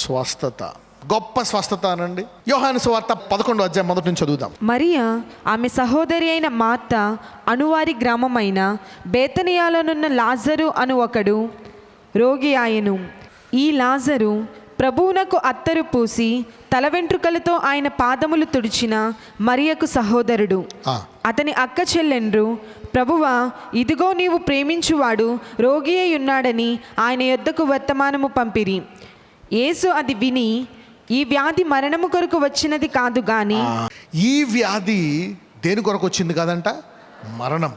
స్వస్థత, గొప్ప స్వస్థత అనండి. యోహాను సువార్త 11వ అధ్యాయం మొదటి నుంచి చదువుదాం. మరియా ఆమె సహోదరి అయిన మార్త అనువారి గ్రామమైన బేతనియాలోనున్న లాజరు అను ఒకడు రోగి ఆయను. ఈ లాజరు ప్రభువునకు అత్తరు పూసి తల వెంట్రుకలతో ఆయన పాదములు తుడిచిన మరియకు సహోదరుడు. అతని అక్క చెల్లెండ్రు, ప్రభువా, ఇదిగో నీవు ప్రేమించువాడు రోగి అయి ఉన్నాడని ఆయన యొద్దకు వర్తమానము పంపిరి. యేసు అది విని, ఈ వ్యాధి మరణము కొరకు వచ్చినది కాదు గాని. ఈ వ్యాధి దేని కొరకు వచ్చింది కాదంట, మరణం.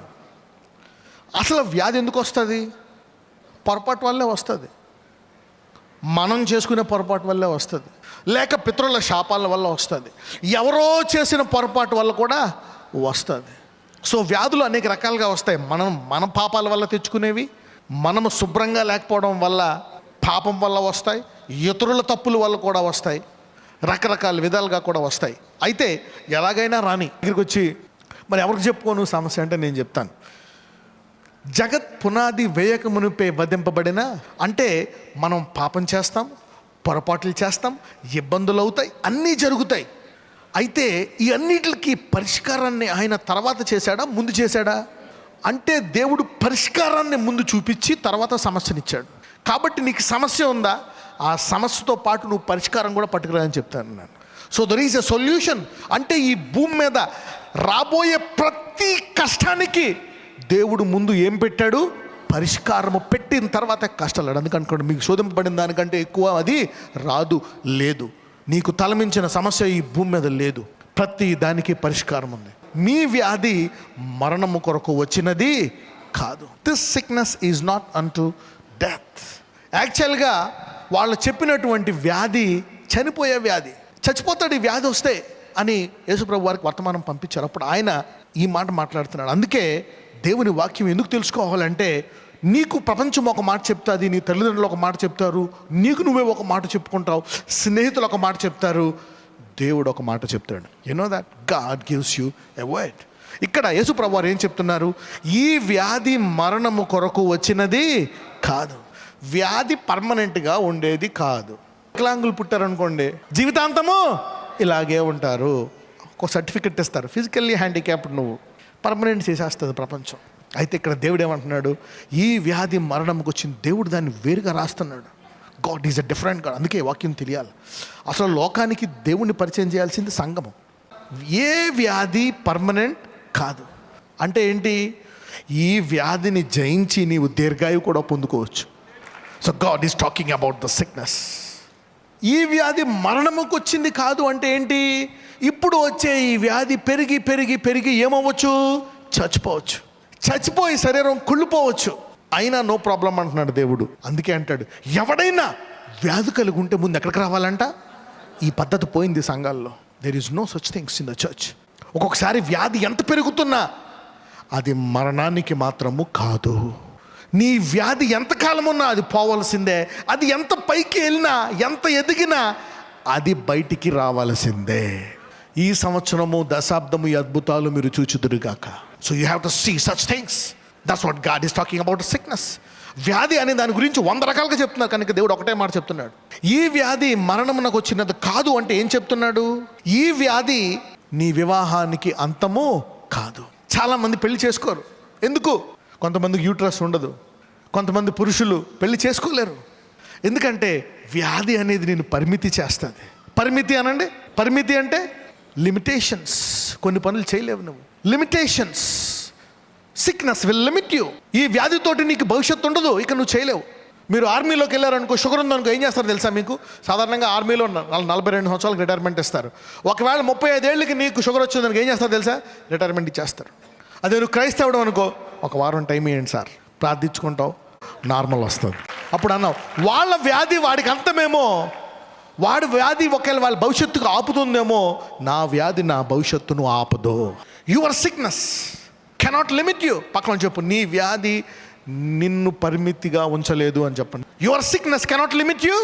అసలు వ్యాధి ఎందుకు వస్తుంది? పొరపాటు వల్లే వస్తుంది. మనం చేసుకునే పొరపాటు వల్లే వస్తుంది, లేక పితరుల శాపాల వల్ల వస్తుంది, ఎవరో చేసిన పొరపాటు వల్ల కూడా వస్తుంది. సో వ్యాధులు అనేక రకాలుగా వస్తాయి. మన పాపాల వల్ల తెచ్చుకునేవి, మనము శుభ్రంగా లేకపోవడం వల్ల, పాపం వల్ల వస్తాయి, ఇతరుల తప్పుల వల్ల కూడా వస్తాయి, రకరకాల విధాలుగా కూడా వస్తాయి. అయితే ఎలాగైనా రాని దగ్గరికి వచ్చి మరి ఎవరికి చెప్పుకోను సమస్య అంటే నేను చెప్తాను. జగత్ పునాది వేయక మునిపే వధింపబడిన, అంటే మనం పాపం చేస్తాం, పొరపాట్లు చేస్తాం, ఇబ్బందులు అవుతాయి, అన్నీ జరుగుతాయి. అయితే ఈ అన్నిటికి పరిష్కారాన్ని ఆయన తర్వాత చేశాడా, ముందు చేశాడా అంటే దేవుడు పరిష్కారాన్ని ముందు చూపించి తర్వాత సమస్యనిచ్చాడు. కాబట్టి నీకు సమస్య ఉందా, ఆ సమస్యతో పాటు నువ్వు పరిష్కారం కూడా పట్టుకురాని చెప్తాను నేను. So there is a solution. అంటే ఈ భూమి మీద రాబోయే ప్రతి కష్టానికి దేవుడు ముందు ఏం పెట్టాడు, పరిష్కారము పెట్టిన తర్వాత కష్టాలు. అందుకనుకోండి, మీకు శోధింపబడిన దానికంటే ఎక్కువ అది రాదు, లేదు. నీకు తలమించిన సమస్య ఈ భూమి మీద లేదు. ప్రతి దానికి పరిష్కారం ఉంది. మీ వ్యాధి మరణము కొరకు వచ్చినది కాదు. This sickness is not unto death. యాక్చువల్గా వాళ్ళు చెప్పినటువంటి వ్యాధి చనిపోయే వ్యాధి, చచ్చిపోతాడు ఈ వ్యాధి వస్తే అని యేసుప్రభు వారికి వర్తమానం పంపించారు. అప్పుడు ఆయన ఈ మాట మాట్లాడుతున్నాడు. అందుకే దేవుని వాక్యం ఎందుకు తెలుసుకోవాలంటే, నీకు ప్రపంచం ఒక మాట చెప్తుంది, నీ తల్లిదండ్రులు ఒక మాట చెప్తారు, నీకు నువ్వే ఒక మాట చెప్పుకుంటావు, స్నేహితులు ఒక మాట చెప్తారు, దేవుడు ఒక మాట చెప్తాడు. You know that God gives you a word. ఇక్కడ యేసుప్రభు వారు ఏం చెప్తున్నారు, ఈ వ్యాధి మరణము కొరకు వచ్చినది కాదు. వ్యాధి పర్మనెంట్గా ఉండేది కాదు. వికలాంగులు పుట్టారనుకోండి, జీవితాంతము ఇలాగే ఉంటారు. ఒక సర్టిఫికెట్ ఇస్తారు, ఫిజికల్లీ హ్యాండిక్యాప్డ్ నువ్వు, పర్మనెంట్ చేసేస్తుంది ప్రపంచం. అయితే ఇక్కడ దేవుడు ఏమంటున్నాడు, ఈ వ్యాధి మరణంకి వచ్చింది, దేవుడు దాన్ని వేరుగా రాస్తున్నాడు. God is a different God. అందుకే వాక్యం తెలియాలి. అసలు లోకానికి దేవుణ్ణి పరిచయం చేయాల్సింది సంగమం. ఏ వ్యాధి పర్మనెంట్ కాదు. అంటే ఏంటి, ఈ వ్యాధిని జయించి నీవు దీర్ఘాయువు కూడా పొందుకోవచ్చు. So God is talking about the sickness. ఈ వ్యాధి మరణముకు వచ్చింది కాదు అంటే ఏంటి, ఇప్పుడు వచ్చే ఈ వ్యాధి పెరిగి పెరిగి పెరిగి ఏమవ్వచ్చు, చచ్చిపోవచ్చు, చచ్చిపోయి శరీరం కుళ్ళిపోవచ్చు. అయినా నో ప్రాబ్లం అంటున్నాడు దేవుడు. అందుకే అంటాడు, ఎవడైనా వ్యాధి కలిగి ఉంటే ముందు ఎక్కడికి రావాలంట, ఈ పద్ధతి పోయింది సంఘాల్లో. There is no such things in the church. ఒక్కొక్కసారి వ్యాధి ఎంత పెరుగుతున్నా అది మరణానికి మాత్రము కాదు. నీ వ్యాధి ఎంతకాలం ఉన్నా అది పోవలసిందే. అది ఎంత పైకి వెళ్ళినా, ఎంత ఎదిగినా అది బయటికి రావాల్సిందే. ఈ సంవత్సరము దశాబ్దము ఈ అద్భుతాలు మీరు చూచుదురుగాక. So you have to see such things. That's what God is talking about sickness. వ్యాధి అనే దాని గురించి 100 రకాలుగా చెప్తున్నారు, కనుక దేవుడు ఒకటే మాట చెప్తున్నాడు, ఈ వ్యాధి మరణమునకు వచ్చినది కాదు అంటే ఏం చెప్తున్నాడు, ఈ వ్యాధి నీ వివాహానికి అంతము కాదు. చాలామంది పెళ్లి చేసుకోరు. ఎందుకు? కొంతమందికి యూట్రస్ ఉండదు, కొంతమంది పురుషులు పెళ్లి చేసుకోలేరు. ఎందుకంటే వ్యాధి అనేది నేను పరిమితి చేస్తుంది. పరిమితి అనండి, పరిమితి అంటే లిమిటేషన్స్. కొన్ని పనులు చేయలేవు నువ్వు, limitations. Sickness will limit you. ఈ వ్యాధితోటి నీకు భవిష్యత్తు ఉండదు, ఇక నువ్వు చేయలేవు. మీరు ఆర్మీలోకి వెళ్ళారనుకో, షుగర్ ఉందనుకో, ఏం చేస్తారు తెలుసా మీకు? సాధారణంగా ఆర్మీలో 42 సంవత్సరాలకు రిటైర్మెంట్ ఇస్తారు. ఒకవేళ 35 ఏళ్ళకి నీకు షుగర్ వచ్చిందనుకో, ఏం చేస్తారు తెలుసా? రిటైర్మెంట్ ఇచ్చేస్తారు. అదే నువ్వు క్రైస్తవుడు అనుకో, ఒక వారం టైం ఇవ్వండి సార్, ప్రార్థించుకుంటావు, నార్మల్ వస్తుంది. అప్పుడు అన్నావు వాళ్ళ వ్యాధి వాడికి అంతమేమో, వాడి వ్యాధి ఒకవేళ వాళ్ళ భవిష్యత్తుకు ఆపుతుందేమో, నా వ్యాధి నా భవిష్యత్తును ఆపదు. Your sickness cannot limit you. పక్కన చెప్పు, నీ వ్యాధి నిన్ను పరిమితిగా ఉంచలేదు అని చెప్పండి. Your sickness cannot limit you.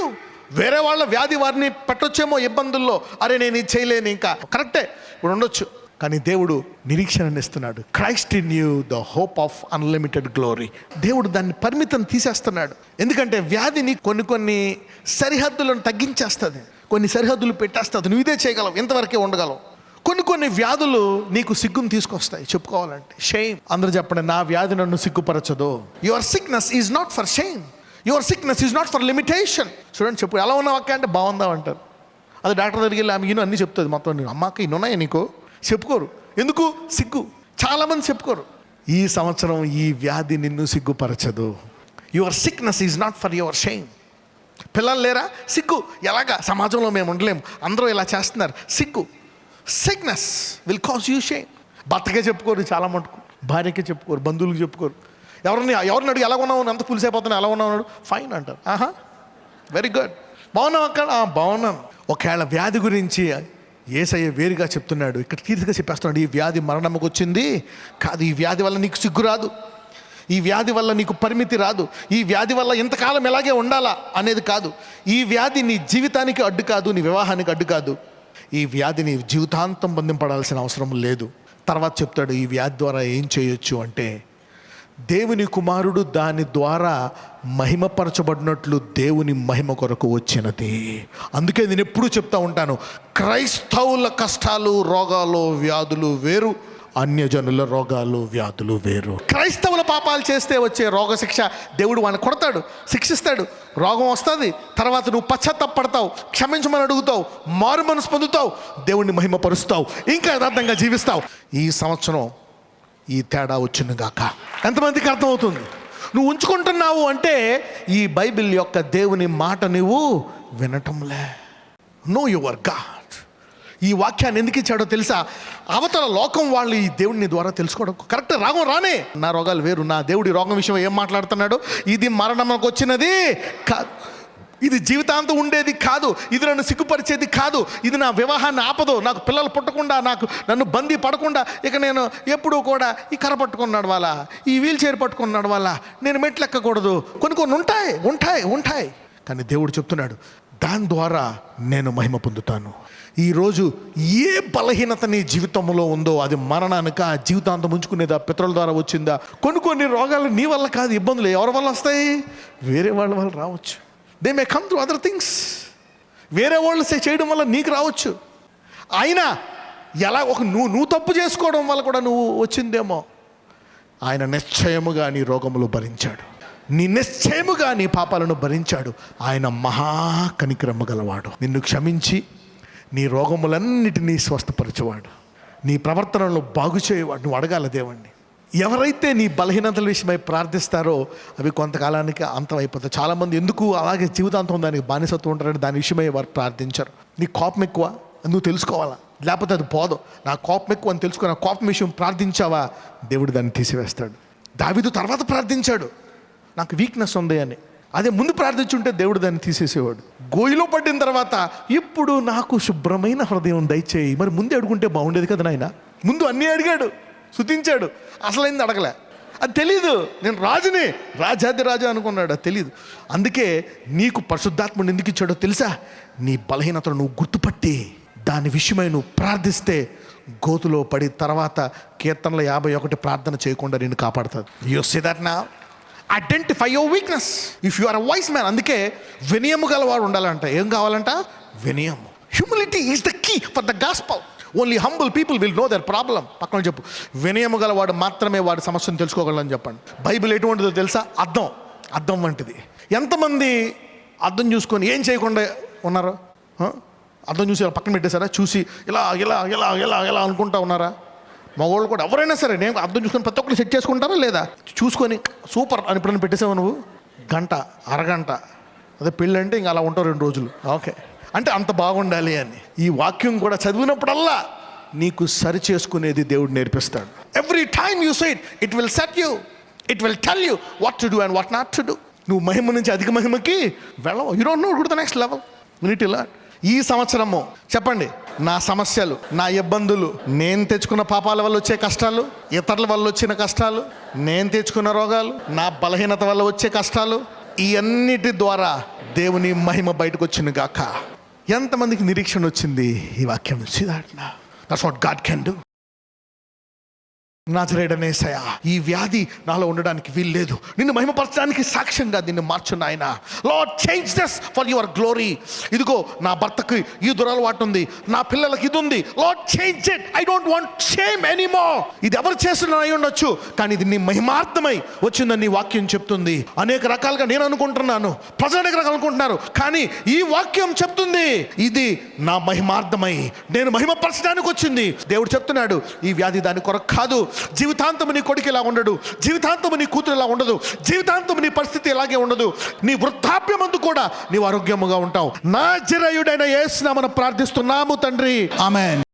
వేరే వాళ్ళ వ్యాధి వారిని పెట్టొచ్చేమో ఇబ్బందుల్లో, అరే నేను ఇది చేయలేను ఇంకా. కరెక్టే, ఇప్పుడు ఉండొచ్చు. కానీ దేవుడు నిరీక్షణని ఇస్తున్నాడు. Christ in you the hope of unlimited glory. దేవుడు దాన్ని పరిమితం తీసేస్తున్నాడు. ఎందుకంటే వ్యాధిని కొన్ని సరిహద్దులను తగ్గించేస్తుంది, కొన్ని సరిహద్దులు పెట్టేస్తుంది. నువ్వు ఇదే చేయగలవు, ఇంతవరకే ఉండగలవు. కొన్ని వ్యాధులు నీకు సిగ్గును తీసుకొస్తాయి చెప్పుకోవాలంటే. షేమ్. అందరూ చెప్పండి, నా వ్యాధి నన్ను సిగ్గుపరచదు. Your sickness is not for shame, your sickness is not for limitation. చూడండి, చెప్పు ఎలా ఉన్నావు అక్క అంటే బాగుందావు అంటారు. అది డాక్టర్ దగ్గరికి వెళ్ళి ఆమె అన్నీ చెప్తుంది మొత్తం. అమ్మక్క ఇన్ని ఉన్నాయా నీకు? చెప్పుకోరు. ఎందుకు? సిగ్గు. చాలామంది చెప్పుకోరు. ఈ సంవత్సరం ఈ వ్యాధి నిన్ను సిగ్గుపరచదు. Your sickness is not for your shame. పిల్లలు లేరా? సిగ్గు. ఎలాగా? సమాజంలో మేము ఉండలేము, అందరూ ఇలా చేస్తున్నారు. సిగ్గు. Sickness will cause you shame. భర్తకే చెప్పుకోరు చాలా మటుకు, భార్యకే చెప్పుకోరు, బంధువులకు చెప్పుకోరు. ఎవరిని అడిగి ఎలా ఉన్నావు, అంత పులిసైపోతున్నావు, ఎలా ఉన్నావు, ఫైన్ అంటారు. ఆహా, వెరీ గుడ్. బాగున్నావు అక్కడ? బాగున్నాను. ఒకవేళ వ్యాధి గురించి యేసయ్య వేరుగా చెప్తున్నాడు, ఇక్కడ తీరుగా చెప్పేస్తున్నాడు. ఈ వ్యాధి మరణముకు వచ్చింది కాదు. ఈ వ్యాధి వల్ల నీకు సిగ్గు రాదు, ఈ వ్యాధి వల్ల నీకు పరిమితి రాదు, ఈ వ్యాధి వల్ల ఇంతకాలం ఎలాగే ఉండాలా అనేది కాదు. ఈ వ్యాధి నీ జీవితానికి అడ్డు కాదు, నీ వివాహానికి అడ్డు కాదు. ఈ వ్యాధిని జీవితాంతం బంధింపడాల్సిన అవసరం లేదు. తర్వాత చెప్తాడు ఈ వ్యాధి ద్వారా ఏం చేయొచ్చు అంటే, దేవుని కుమారుడు దాని ద్వారా మహిమపరచబడినట్లు దేవుని మహిమ కొరకు వచ్చినది. అందుకే నేను ఎప్పుడూ చెప్తా ఉంటాను, క్రైస్తవుల కష్టాలు, రోగాలు, వ్యాధులు వేరు, అన్యజనుల రోగాలు, వ్యాధులు వేరు. క్రైస్తవుల పాపాలు చేస్తే వచ్చే రోగ శిక్ష దేవుడు వాడిని కొడతాడు, శిక్షిస్తాడు. రోగం వస్తుంది, తర్వాత నువ్వు పశ్చాత్తాపడతావు, క్షమించమని అడుగుతావు, మారు మనసు పొందుతావు, దేవుణ్ణి మహిమపరుస్తావు, ఇంకా యథార్థంగా జీవిస్తావు. ఈ సంవత్సరం ఈ తేడా వచ్చింది గాక. ఎంతమందికి అర్థమవుతుంది? నువ్వు ఉంచుకుంటున్నావు అంటే ఈ బైబిల్ యొక్క దేవుని మాట నువ్వు వినటంలే. No your God. ఈ వాక్యాన్ని ఎందుకు ఇచ్చాడో తెలుసా? అవతల లోకం వాళ్ళు ఈ దేవుడిని ద్వారా తెలుసుకోవడం. కరెక్ట్, రాగం రానే. నా రోగాలు వేరు. నా దేవుడి రోగం విషయం ఏం మాట్లాడుతున్నాడు? ఇది మరణంలోకి వచ్చినది కాదు, ఇది జీవితాంతం ఉండేది కాదు, ఇది నన్ను సిగ్గుపరిచేది కాదు, ఇది నా వివాహాన్ని ఆపదు, నాకు పిల్లలు పుట్టకుండా, నన్ను బందీ పడకుండా ఇక నేను ఎప్పుడూ కూడా ఈ కర్ర పట్టుకున్నాడు వాళ్ళ, ఈ వీల్ చైర్ పట్టుకున్నాడు వాళ్ళ, నేను మెట్లు ఎక్కకూడదు. కొన్ని ఉంటాయి. కానీ దేవుడు చెప్తున్నాడు, దాని ద్వారా నేను మహిమ పొందుతాను. ఈరోజు ఏ బలహీనత నీ జీవితంలో ఉందో అది మరణానిక, జీవితాంతం ఉంచుకునేదా, పితరుల ద్వారా వచ్చిందా? కొన్ని రోగాలు నీ వల్ల కాదు, ఇబ్బందులు ఎవరి వల్ల వస్తాయి? వేరే వాళ్ళ వల్ల రావచ్చు. They may come through other things. వేరే వాళ్ళు చేయడం వల్ల నీకు రావచ్చు. అయినా ఎలా నువ్వు తప్పు చేసుకోవడం వల్ల కూడా నువ్వు వచ్చిందేమో. ఆయన నిశ్చయముగా నీ రోగములు భరించాడు, నిశ్చయముగా నీ పాపాలను భరించాడు. ఆయన మహా కనికరము గలవాడు, నిన్ను క్షమించి నీ రోగములన్నిటినీ స్వస్థపరచేవాడు, నీ ప్రవర్తనలో బాగు చేయవాడు. నువ్వు అడగాల దేవుణ్ణి. ఎవరైతే నీ బలహీనతల విషయమై ప్రార్థిస్తారో అవి కొంతకాలానికి అంతమైపోతాయి. చాలామంది ఎందుకు అలాగే జీవితాంతం దానికి బానిసత్వం ఉంటారని దాని విషయమై వారు ప్రార్థించారు. నీ కోపం ఎక్కువ, నువ్వు తెలుసుకోవాలా, లేకపోతే అది పోదు. నా కోపం ఎక్కువ అని తెలుసుకుని ఆ కోపం విషయం ప్రార్థించావా, దేవుడు దాన్ని తీసివేస్తాడు. దావీదు తర్వాత ప్రార్థించాడు, నాకు వీక్నెస్ ఉంది అని. అదే ముందు ప్రార్థించుంటే దేవుడు దాన్ని తీసేసేవాడు. గోయిలో పడిన తర్వాత ఇప్పుడు నాకు శుభ్రమైన హృదయం దయచేయి. మరి ముందే అడుగుంటే బాగుండేది కదా నాయన. ముందు అన్నీ అడిగాడు, స్తుతించాడు, అసలైంది అడగలే. అది తెలీదు. నేను రాజుని, రాజాది రాజా అనుకున్నాడు, అది తెలీదు. అందుకే నీకు పరిశుద్ధాత్ముడు ఎందుకు ఇచ్చాడో తెలుసా? నీ బలహీనతను నువ్వు గుర్తుపట్టి దాని విషయమై నువ్వు ప్రార్థిస్తే గోతులో పడి తర్వాత కీర్తనల 51 ప్రార్థన చేయకుండా నిన్ను కాపాడుతుంది. You see that now. Identify your weakness if you are a wise man. అందుకే వినయము గలవాడు ఉండాలంట. ఏం కావాలంట? వినయము. Humility is the key for the gospel. Only humble people will know their problem. పక్కన చెప్పు, వినయము గలవాడు మాత్రమే వాడి సమస్యను తెలుసుకోగలని చెప్పండి. బైబిల్ ఎటువంటిదో తెలుసా? అద్దం వంటిది. ఎంతమంది అద్దం చూసుకొని ఏం చేయకుండా ఉన్నారు? అద్దం చూసి పక్కన పెట్టేశారా? చూసి ఇలా ఇలా ఇలా ఇలా ఇలా అనుకుంటా ఉన్నారా? మగవాళ్ళు కూడా ఎవరైనా సరే నేను అర్థం చూసుకొని ప్రతి ఒక్కరు సెట్ చేసుకుంటారా లేదా? చూసుకొని సూపర్ అని ఎప్పుడైనా పెట్టేసావు నువ్వు? గంట, అరగంట, అదే పెళ్ళి అంటే ఇంకా అలా ఉంటావు 2 రోజులు. ఓకే అంటే అంత బాగుండాలి అని. ఈ వాక్యం కూడా చదివినప్పుడల్లా నీకు సరి చేసుకునేది దేవుడు నేర్పిస్తాడు. Every time you say it will set you, it will tell you what to do and what not to do. నువ్వు మహిమ నుంచి అధిక మహిమకి వెళ్ళవు. You don't know to the next level. You need to learn. ఈ సంవత్సరము చెప్పండి, నా సమస్యలు, నా ఇబ్బందులు, నేను తెచ్చుకున్న పాపాల వల్ల వచ్చే కష్టాలు, ఇతరుల వల్ల వచ్చిన కష్టాలు, నేను తెచ్చుకున్న రోగాలు, నా బలహీనత వల్ల వచ్చే కష్టాలు, ఈ అన్నిటి ద్వారా దేవుని మహిమ బయటకు వచ్చింది గాక. ఎంతమందికి నిరీక్షణ వచ్చింది ఈ వాక్యం నుంచి? That's what God can do. నజరేయుడైన యేసయ్యా, ఈ వ్యాధి నాలో ఉండడానికి వీల్లేదు, నిన్ను మహిమపరచడానికి సాక్ష్యంగా దీన్ని మార్చు నాయనా. Lord, change this for your glory. ఇదిగో నా భర్తకి ఈ దురలవాటు ఉంది, నా పిల్లలకి ఇది ఉంది. Lord, change it. I don't want shame anymore. ఇది ఎవరు చేసిన అయి ఉండొచ్చు, కానీ ఇది నీ మహిమార్థమై వచ్చిందని నీ వాక్యం చెప్తుంది. అనేక రకాలుగా నేను అనుకుంటున్నాను, ప్రజలు అనేక రకాలు అనుకుంటున్నారు, కానీ ఈ వాక్యం చెప్తుంది ఇది నా మహిమార్థమై నేను మహిమపరచడానికి వచ్చింది. దేవుడు చెప్తున్నాడు, ఈ వ్యాధి దాని కొరకు కాదు. జీవితాంతము నీ కొడుకు ఇలా ఉండడు, జీవితాంతము నీ కూతురు ఇలా ఉండదు, జీవితాంతము నీ పరిస్థితి ఇలాగే ఉండదు. నీ వృద్ధాప్యమందు కూడా నీవు ఆరోగ్యముగా ఉంటావు. నజరేయుడైన యేసు నామమున ప్రార్థిస్తున్నాము తండ్రి, ఆమేన్.